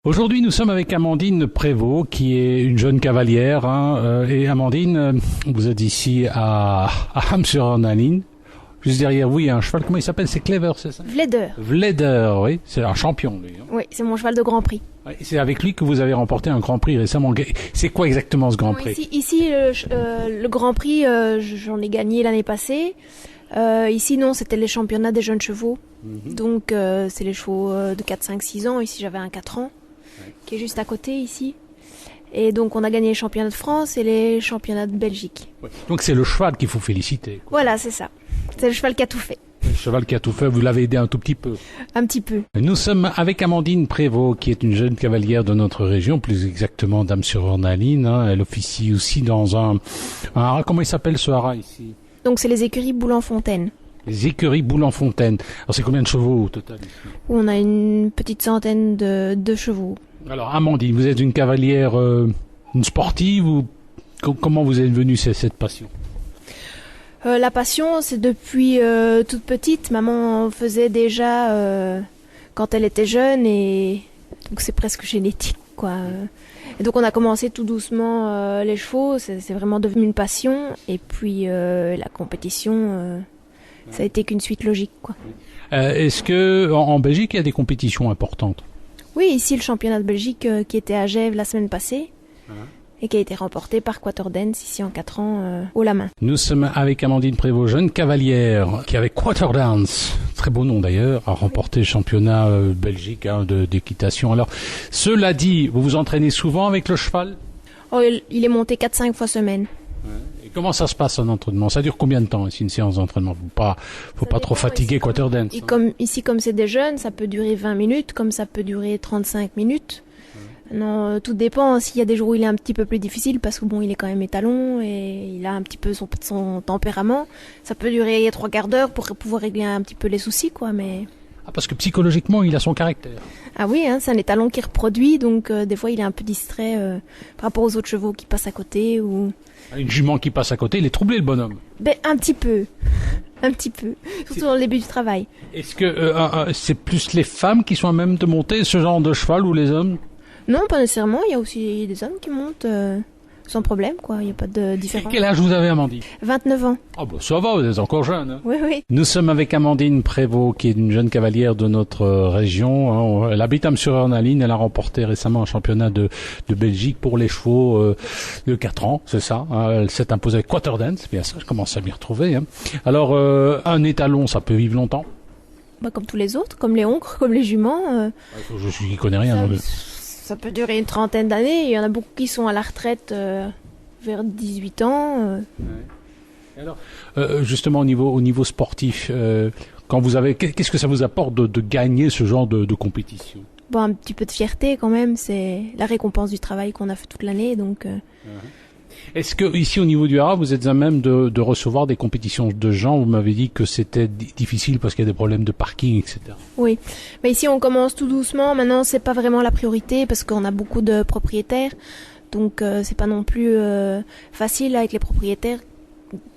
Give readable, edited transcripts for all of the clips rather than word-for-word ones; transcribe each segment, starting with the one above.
Aujourd'hui, nous sommes avec Amandine Prévost, qui est une jeune cavalière. Et Amandine, vous êtes ici à Ham-sur-Ornaline. Juste derrière vous, il y a un cheval. Comment il s'appelle? C'est Clever, c'est ça? Vleder. Vleder, oui. C'est un champion, lui. Oui, c'est mon cheval de Grand Prix. C'est avec lui que vous avez remporté un Grand Prix récemment. C'est quoi exactement ce Grand Prix? Ici le Grand Prix, j'en ai gagné l'année passée. Ici, non, c'était les championnats des jeunes chevaux. Donc, c'est les chevaux de 4, 5, 6 ans. Ici, j'avais un 4 ans, qui est juste à côté, ici. Et donc, on a gagné les championnats de France et les championnats de Belgique. Ouais. Donc, c'est le cheval qu'il faut féliciter, quoi. Voilà, c'est ça. C'est le cheval qui a tout fait. Le cheval qui a tout fait, vous l'avez aidé un tout petit peu. Un petit peu. Nous sommes avec Amandine Prévost, qui est une jeune cavalière de notre région, plus exactement d'Am-sur-Ornaline. Elle officie aussi dans un haras. Comment il s'appelle ce haras ici? Donc, c'est les écuries Boulan-Fontaine. Les écuries Boulan-Fontaine. Alors, c'est combien de chevaux au total ici? On a une petite centaine de chevaux. Alors, Amandine, vous êtes une cavalière, une sportive ou comment vous êtes venue cette passion? La passion, c'est depuis toute petite. Maman faisait déjà quand elle était jeune et donc c'est presque génétique, quoi. Et donc on a commencé tout doucement les chevaux. C'est vraiment devenu une passion. Et puis la compétition, ça a été qu'une suite logique, quoi. Est-ce que en Belgique il y a des compétitions importantes? Oui, ici le championnat de Belgique qui était à Gèves la semaine passée. Et qui a été remporté par Quaterdance ici en 4 ans haut la main. Nous sommes avec Amandine Prévost, jeune cavalière qui avec Quaterdance, très beau nom d'ailleurs, a remporté le championnat Belgique d'équitation. Alors, cela dit, vous vous entraînez souvent avec le cheval? Oh, il est monté 4-5 fois semaine. Et comment ça se passe en entraînement? Ça dure combien de temps ici une séance d'entraînement? Faut pas trop fatiguer Quaterdance. Et comme c'est des jeunes, ça peut durer 20 minutes, comme ça peut durer 35 minutes. Non, tout dépend. S'il y a des jours où il est un petit peu plus difficile, parce que bon, il est quand même étalon et il a un petit peu son tempérament. Ça peut durer 3 quarts d'heure pour pouvoir régler un petit peu les soucis, quoi. Mais parce que psychologiquement, il a son caractère. Ah oui, c'est un étalon qui reproduit, donc des fois, il est un peu distrait par rapport aux autres chevaux qui passent à côté ou. Une jument qui passe à côté, il est troublé, le bonhomme. Ben un petit peu, surtout dans le début du travail. Est-ce que c'est plus les femmes qui sont à même de monter ce genre de cheval ou les hommes? Non, pas nécessairement. Il y a aussi des hommes qui montent sans problème, quoi. Il n'y a pas de différence. Quel âge vous avez, Amandine? 29 ans. Ah bah ça va, vous êtes encore jeune. Hein. Oui, oui. Nous sommes avec Amandine Prévost, qui est une jeune cavalière de notre région. Elle habite à Ham-sur-Ornaline. Elle a remporté récemment un championnat de Belgique pour les chevaux de 4 ans, c'est ça. Elle s'est imposée avec Quaterdance, bien ça, je commence à m'y retrouver. Hein. Alors, un étalon, ça peut vivre longtemps? Bah, comme tous les autres, comme les oncres, comme les juments. Je n'y connais rien. Ça peut durer une trentaine d'années. Il y en a beaucoup qui sont à la retraite vers 18 ans. Alors, justement, au niveau sportif, quand vous avez, qu'est-ce que ça vous apporte de gagner ce genre de compétition? Bon, un petit peu de fierté quand même. C'est la récompense du travail qu'on a fait toute l'année. Donc. Est-ce que ici au niveau du haras, vous êtes à même de recevoir des compétitions de gens? Vous m'avez dit que c'était difficile parce qu'il y a des problèmes de parking, etc. Oui, mais ici on commence tout doucement. Maintenant, c'est pas vraiment la priorité parce qu'on a beaucoup de propriétaires, donc c'est pas non plus facile avec les propriétaires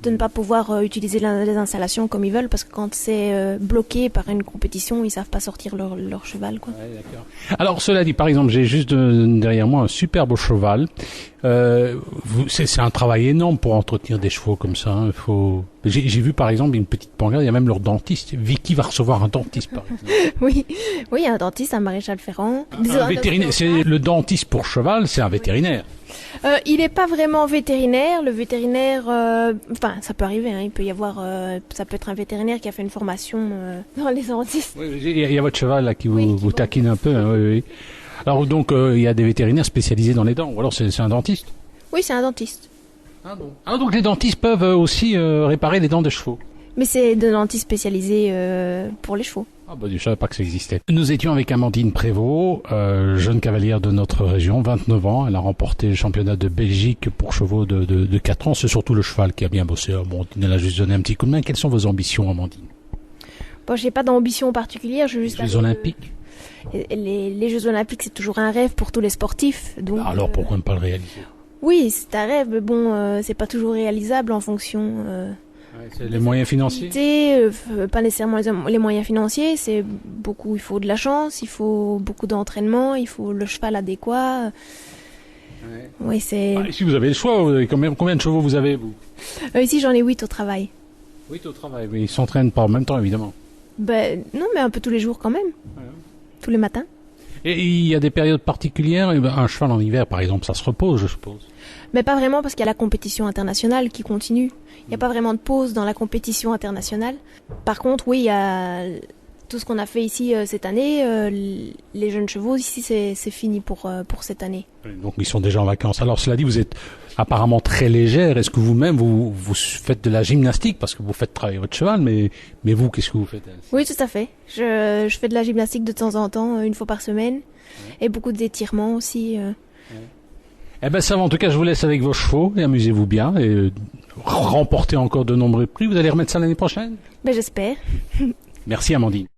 de ne pas pouvoir utiliser les installations comme ils veulent parce que quand c'est bloqué par une compétition, ils savent pas sortir leur cheval, quoi. Ouais, d'accord. Alors cela dit, par exemple, j'ai juste derrière moi un super beau cheval. C'est un travail énorme pour entretenir des chevaux comme ça. Hein. J'ai vu par exemple une petite pancarte, il y a même leur dentiste. Vicky va recevoir un dentiste par exemple. Oui, un dentiste, un maréchal Ferrand. Un vétérinaire, c'est le dentiste pour cheval, c'est un vétérinaire. Il n'est pas vraiment vétérinaire. Le vétérinaire, enfin, ça peut arriver. Hein, il peut y avoir, ça peut être un vétérinaire qui a fait une formation dans les dentistes. Oui, il y a votre cheval là qui vous taquine un peu. Hein, oui. Alors donc il y a des vétérinaires spécialisés dans les dents. Ou alors c'est un dentiste? Oui, c'est un dentiste. Ah bon. Ah donc les dentistes peuvent aussi réparer les dents des chevaux. Mais c'est des dentistes spécialisés pour les chevaux. Ah bah je savais pas que ça existait. Nous étions avec Amandine Prévost, jeune cavalière de notre région, 29 ans. Elle a remporté le championnat de Belgique pour chevaux de 4 ans. C'est surtout le cheval qui a bien bossé. Amandine, elle a juste donné un petit coup de main. Quelles sont vos ambitions, Amandine? Bon, j'ai pas d'ambition particulière. Je veux juste les Jeux Olympiques. Les Jeux Olympiques, c'est toujours un rêve pour tous les sportifs. Donc, alors pourquoi ne pas le réaliser? Oui, c'est un rêve, mais bon, c'est pas toujours réalisable en fonction C'est les moyens financiers. Pas nécessairement les moyens financiers, c'est beaucoup. Il faut de la chance, il faut beaucoup d'entraînement, il faut le cheval adéquat. Oui, c'est. Ici, vous avez le choix. Combien de chevaux vous avez, vous? Ici, j'en ai 8 au travail. 8 au travail, mais ils s'entraînent pas en même temps, évidemment. Non, mais un peu tous les jours quand même. Tous les matins. Et il y a des périodes particulières. Un cheval en hiver, par exemple, ça se repose, je suppose. Mais pas vraiment, parce qu'il y a la compétition internationale qui continue. Il n'y a pas vraiment de pause dans la compétition internationale. Par contre, oui, il y a tout ce qu'on a fait ici cette année. Les jeunes chevaux, ici, c'est fini pour cette année. Donc, ils sont déjà en vacances. Alors, cela dit, vous êtes apparemment très légère. Est-ce que vous-même, vous faites de la gymnastique? Parce que vous faites travailler votre cheval, mais vous, qu'est-ce que vous faites? Oui, tout à fait. Je fais de la gymnastique de temps en temps, une fois par semaine. Et beaucoup d'étirements aussi. Eh ben ça va, en tout cas, je vous laisse avec vos chevaux et amusez-vous bien et remportez encore de nombreux prix. Vous allez remettre ça l'année prochaine? J'espère. Merci Amandine.